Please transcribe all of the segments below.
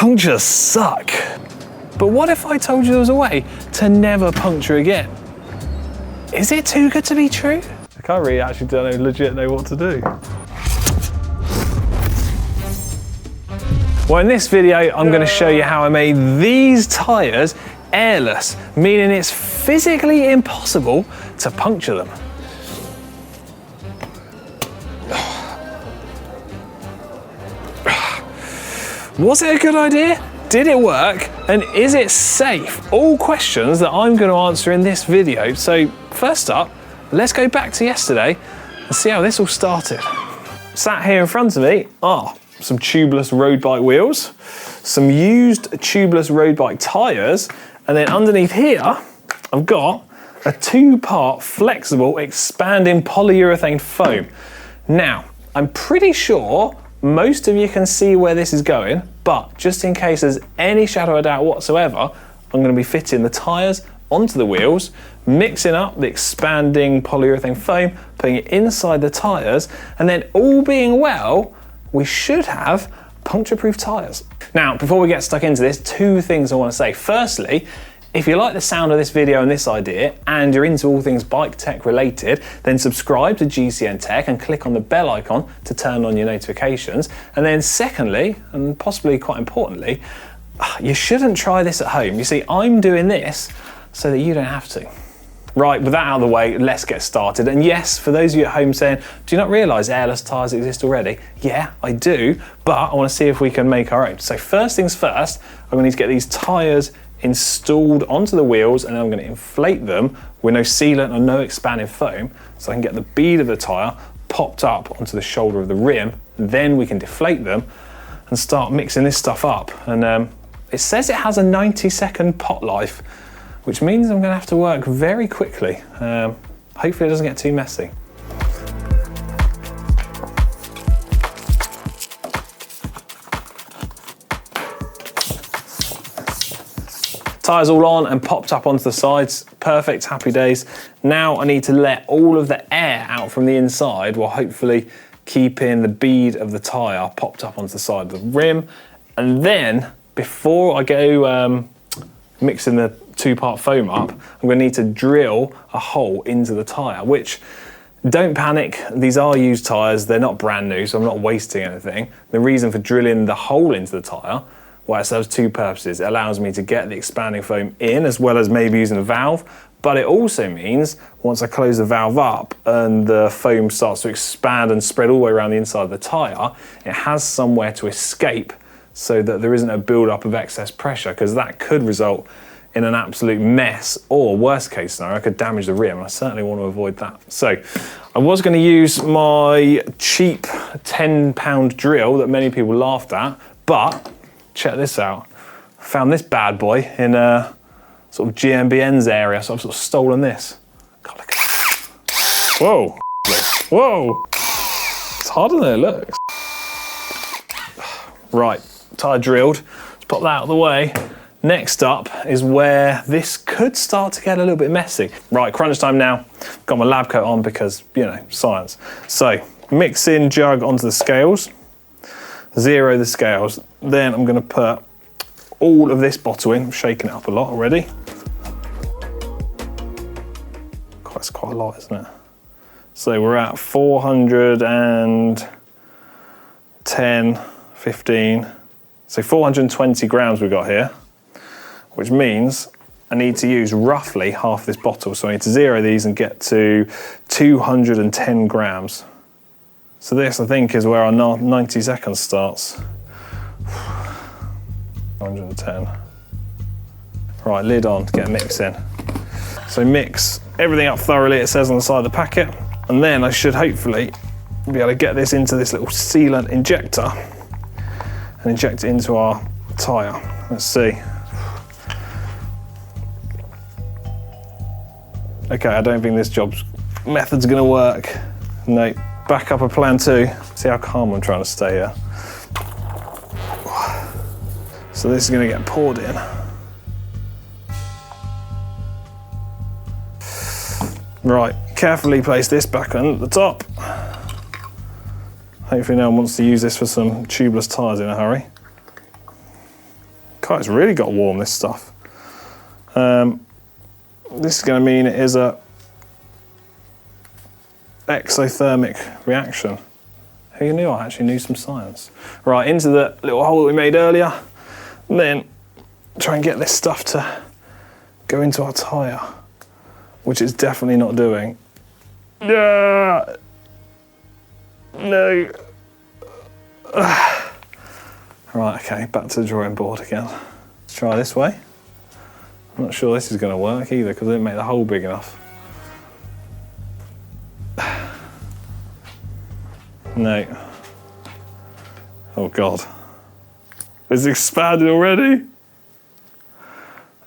Punctures suck. But what if I told you there was a way to never puncture again? Is it too good to be true? I can't really actually legit know what to do. Well, in this video, I'm going to show you how I made these tyres airless, meaning it's physically impossible to puncture them. Was it a good idea? Did it work? And is it safe? All questions that I'm going to answer in this video. So first up, let's go back to yesterday and see how this all started. Sat here in front of me are some tubeless road bike wheels, some used tubeless road bike tyres, and then underneath here, I've got a two-part flexible expanding polyurethane foam. Now, I'm pretty sure most of you can see where this is going, but just in case there's any shadow of doubt whatsoever, I'm going to be fitting the tyres onto the wheels, mixing up the expanding polyurethane foam, putting it inside the tyres, and then all being well, we should have puncture-proof tyres. Now, before we get stuck into this, two things I want to say. Firstly, if you like the sound of this video and this idea, and you're into all things bike tech related, then subscribe to GCN Tech and click on the bell icon to turn on your notifications. And then secondly, and possibly quite importantly, you shouldn't try this at home. You see, I'm doing this so that you don't have to. Right, with that out of the way, let's get started. And yes, for those of you at home saying, do you not realise airless tyres exist already? Yeah, I do, but I want to see if we can make our own. So first things first, I'm going to need to get these tyres installed onto the wheels, and then I'm going to inflate them with no sealant or no expanding foam, so I can get the bead of the tyre popped up onto the shoulder of the rim. Then we can deflate them and start mixing this stuff up. And it says it has a 90-second pot life, which means I'm going to have to work very quickly. Hopefully it doesn't get too messy. Tyres all on and popped up onto the sides. Perfect, happy days. Now I need to let all of the air out from the inside while hopefully keeping the bead of the tyre popped up onto the side of the rim. And then before I go mixing the two-part foam up, I'm going to need to drill a hole into the tyre, which, don't panic, these are used tyres, they're not brand new, so I'm not wasting anything. The reason for drilling the hole into the tyre, well, it serves two purposes. It allows me to get the expanding foam in, as well as maybe using a valve, but it also means once I close the valve up and the foam starts to expand and spread all the way around the inside of the tyre, it has somewhere to escape so that there isn't a build-up of excess pressure, because that could result in an absolute mess, or worst case scenario, I could damage the rim, and I certainly want to avoid that. So I was going to use my cheap £10 drill that many people laughed at, but check this out. I found this bad boy in sort of GMBN's area, so I've sort of stolen this. God, look at that. Whoa, whoa. It's harder than it looks. Right, tyre drilled. Let's pop that out of the way. Next up is where this could start to get a little bit messy. Right, crunch time now. Got my lab coat on because, you know, science. So, mixing jug onto the scales. Zero the scales. Then I'm going to put all of this bottle in. I'm shaking it up a lot already. That's quite a lot, isn't it? So we're at 410, 15. So 420 grams we've got here, which means I need to use roughly half this bottle. So I need to zero these and get to 210 grams. So this, I think, is where our 90 seconds starts. 110. Right, lid on to get a mix in. So mix everything up thoroughly, it says on the side of the packet, and then I should hopefully be able to get this into this little sealant injector and inject it into our tyre. Let's see. Okay, I don't think this method's gonna work. No, back up a plan two. See how calm I'm trying to stay here. So this is gonna get poured in. Right, carefully place this back on at the top. Hopefully no one wants to use this for some tubeless tyres in a hurry. God, it's really got warm, this stuff. This is going to mean it is a exothermic reaction. Who knew? I actually knew some science. Right, into the little hole that we made earlier, and then try and get this stuff to go into our tyre, which it's definitely not doing. No. Right, okay, back to the drawing board again. Let's try this way. I'm not sure this is going to work either because I didn't make the hole big enough. No. Oh God. It's expanded already.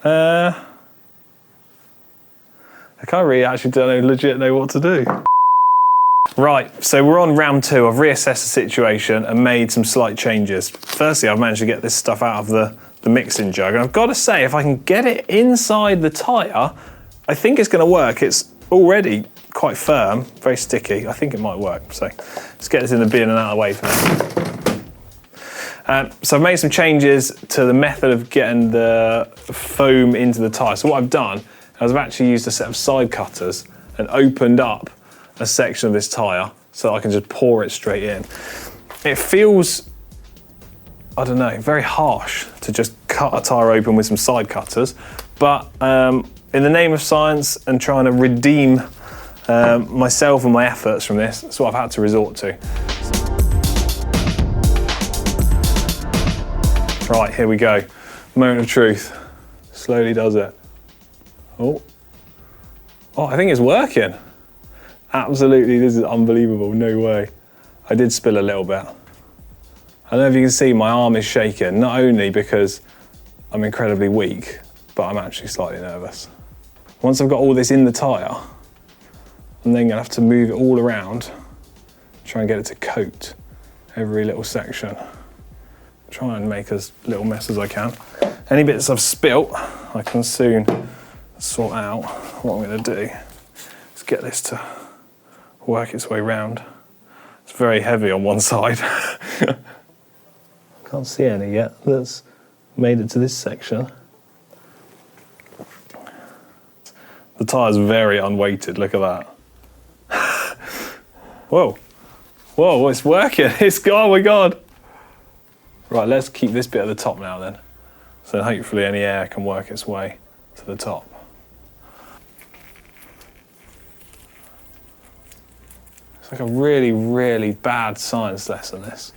I can't really actually legit know what to do. Right, so we're on round 2. I've reassessed the situation and made some slight changes. Firstly, I've managed to get this stuff out of the mixing jug. And I've got to say, if I can get it inside the tyre, I think it's going to work. It's already quite firm, very sticky. I think it might work. So let's get this in the bin and out of the way for now. So I've made some changes to the method of getting the foam into the tyre. So what I've done is I've actually used a set of side cutters and opened up a section of this tyre so I can just pour it straight in. It feels, I don't know, very harsh to just cut a tyre open with some side cutters, but in the name of science and trying to redeem myself and my efforts from this, that's what I've had to resort to. Right, here we go. Moment of truth. Slowly does it. Oh, I think it's working. Absolutely, this is unbelievable, no way. I did spill a little bit. I don't know if you can see my arm is shaking, not only because I'm incredibly weak, but I'm actually slightly nervous. Once I've got all this in the tyre, I'm then gonna have to move it all around, try and get it to coat every little section. Try and make as little mess as I can. Any bits I've spilt, I can soon sort out. What I'm gonna do is get this to work its way round. It's very heavy on one side. Can't see any yet that's made it to this section. The tyre's very unweighted, look at that. Whoa, it's working, oh my God. Right, let's keep this bit at the top now then. So hopefully any air can work its way to the top. It's like a really, really bad science lesson, this.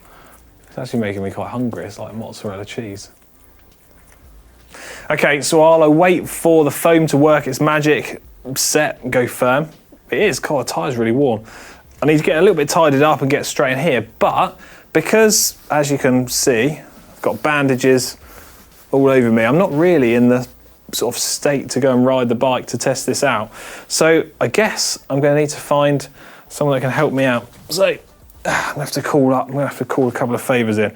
It's actually making me quite hungry. It's like mozzarella cheese. Okay, so while I wait for the foam to work its magic, set and go firm, it is, God, the tyre's really warm. I need to get a little bit tidied up and get straight in here, but because, as you can see, I've got bandages all over me, I'm not really in the sort of state to go and ride the bike to test this out. So I guess I'm going to need to find someone that can help me out. So I'm going to have to call a couple of favours in.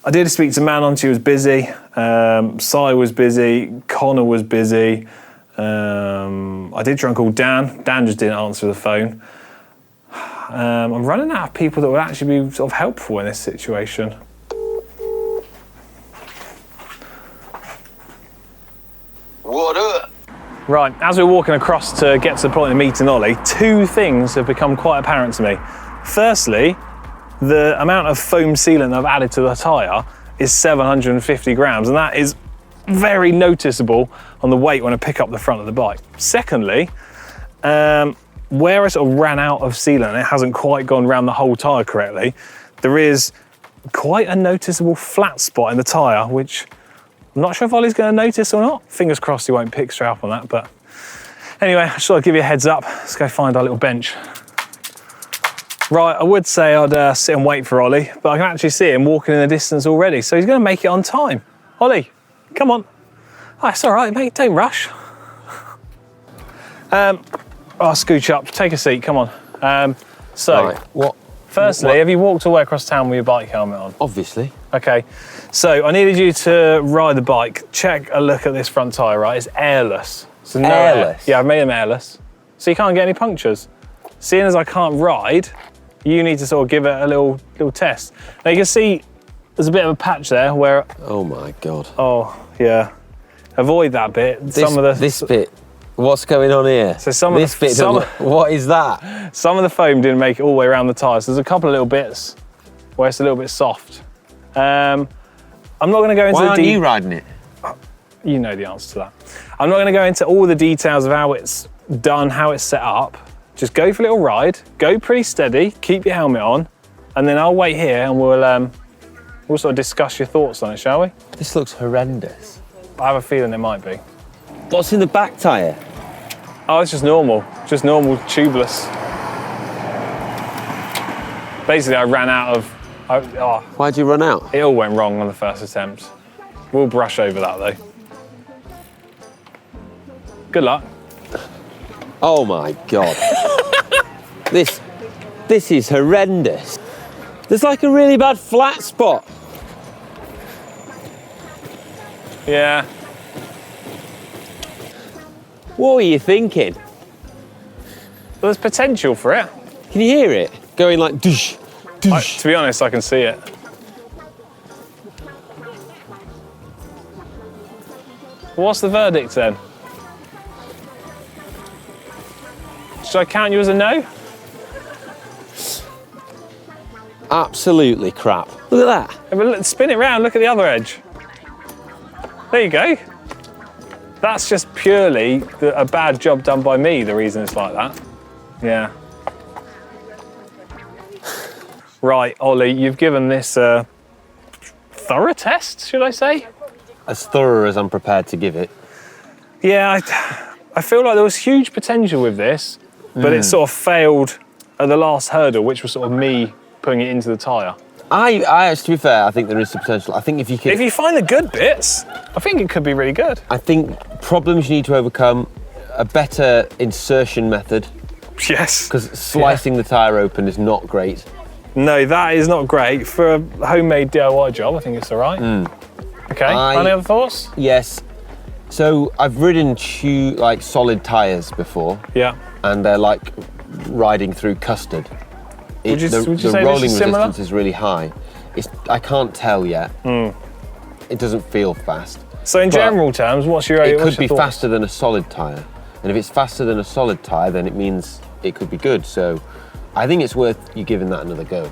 I did speak to Manon, she was busy. Sai was busy. Connor was busy. I did try and call Dan. Dan just didn't answer the phone. I'm running out of people that would actually be sort of helpful in this situation. What up? Right, as we're walking across to get to the point of meeting Ollie, 2 things have become quite apparent to me. Firstly, the amount of foam sealant that I've added to the tyre is 750 grams, and that is very noticeable on the weight when I pick up the front of the bike. Secondly, where I sort of ran out of sealant, it hasn't quite gone around the whole tyre correctly, there is quite a noticeable flat spot in the tyre, which I'm not sure if Ollie's going to notice or not. Fingers crossed he won't pick straight up on that, but anyway, I just thought I'd give you a heads up. Let's go find our little bench. Right, I would say I'd sit and wait for Ollie, but I can actually see him walking in the distance already, so he's going to make it on time. Ollie, come on. Oh, it's all right, mate, don't rush. I'll scooch up, take a seat, come on. Right, what? Firstly, have you walked all the way across town with your bike helmet on? Obviously. Okay, so I needed you to ride the bike. Check a look at this front tyre, right? It's airless. So no Airless? Yeah, I've made them airless. So you can't get any punctures. Seeing as I can't ride, you need to sort of give it a little test. Now you can see there's a bit of a patch there where... Oh my God. Oh, yeah. Avoid that bit. This bit, what's going on here? So what is that? Some of the foam didn't make it all the way around the tyres. There's a couple of little bits where it's a little bit soft. I'm not going to go into Why aren't you riding it? You know the answer to that. I'm not going to go into all the details of how it's done, how it's set up. Just go for a little ride, go pretty steady, keep your helmet on, and then I'll wait here and we'll sort of discuss your thoughts on it, shall we? This looks horrendous. I have a feeling it might be. What's in the back tyre? Oh, it's just normal tubeless. Basically, I ran out of... Why'd you run out? It all went wrong on the first attempt. We'll brush over that though. Good luck. Oh my God. This is horrendous. There's like a really bad flat spot. Yeah. What were you thinking? Well, there's potential for it. Can you hear it? Going like doosh, doosh. To be honest, I can see it. What's the verdict then? Should I count you as a no? Absolutely crap. Look at that. Have a look, spin it round, look at the other edge. There you go. That's just purely a bad job done by me, the reason it's like that. Yeah. Right, Ollie, you've given this a thorough test, should I say? As thorough as I'm prepared to give it. Yeah, I feel like there was huge potential with this, but it sort of failed at the last hurdle, which was sort of me putting it into the tyre. To be fair, I think there is some potential. I think if you find the good bits, I think it could be really good. I think problems you need to overcome, a better insertion method. Yes. Because slicing the tyre open is not great. No, that is not great. For a homemade DIY job, I think it's all right. Okay, any other thoughts? Yes. So I've ridden solid tyres before. Yeah. And they're like riding through custard. The rolling resistance is really high. I can't tell yet. It doesn't feel fast. So in general terms, what's your It could be faster than a solid tyre. And if it's faster than a solid tyre, then it means it could be good. So I think it's worth you giving that another go.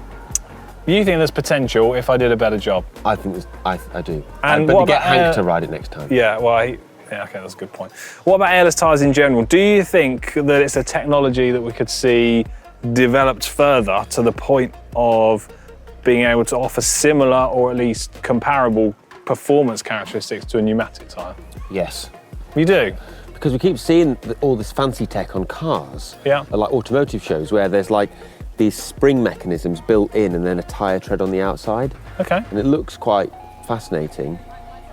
You think there's potential if I did a better job? I think I do. But to get Hank to ride it next time. Yeah, well, yeah, okay, that's a good point. What about airless tyres in general? Do you think that it's a technology that we could see developed further to the point of being able to offer similar or at least comparable performance characteristics to a pneumatic tyre? Yes. You do? Because we keep seeing all this fancy tech on cars, like automotive shows, where there's like these spring mechanisms built in and then a tyre tread on the outside. Okay. And it looks quite fascinating.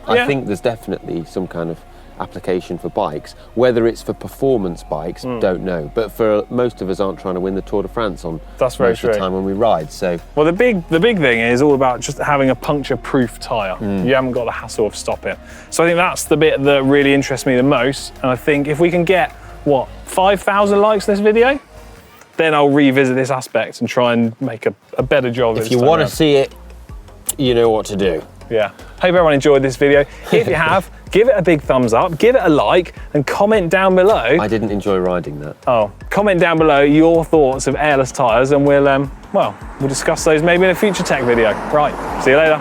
I think there's definitely some kind of application for bikes. Whether it's for performance bikes, don't know. But for most of us aren't trying to win the Tour de France on most of the time when we ride. So well, the big thing is all about just having a puncture-proof tyre. You haven't got the hassle of stopping. So I think that's the bit that really interests me the most. And I think if we can get 5,000 likes on this video, then I'll revisit this aspect and try and make a better job. If you want to see it, you know what to do. Yeah. Hope everyone enjoyed this video. If you have, give it a big thumbs up, give it a like, and comment down below. I didn't enjoy riding that. Oh, comment down below your thoughts of airless tyres, and we'll discuss those maybe in a future tech video. Right, see you later.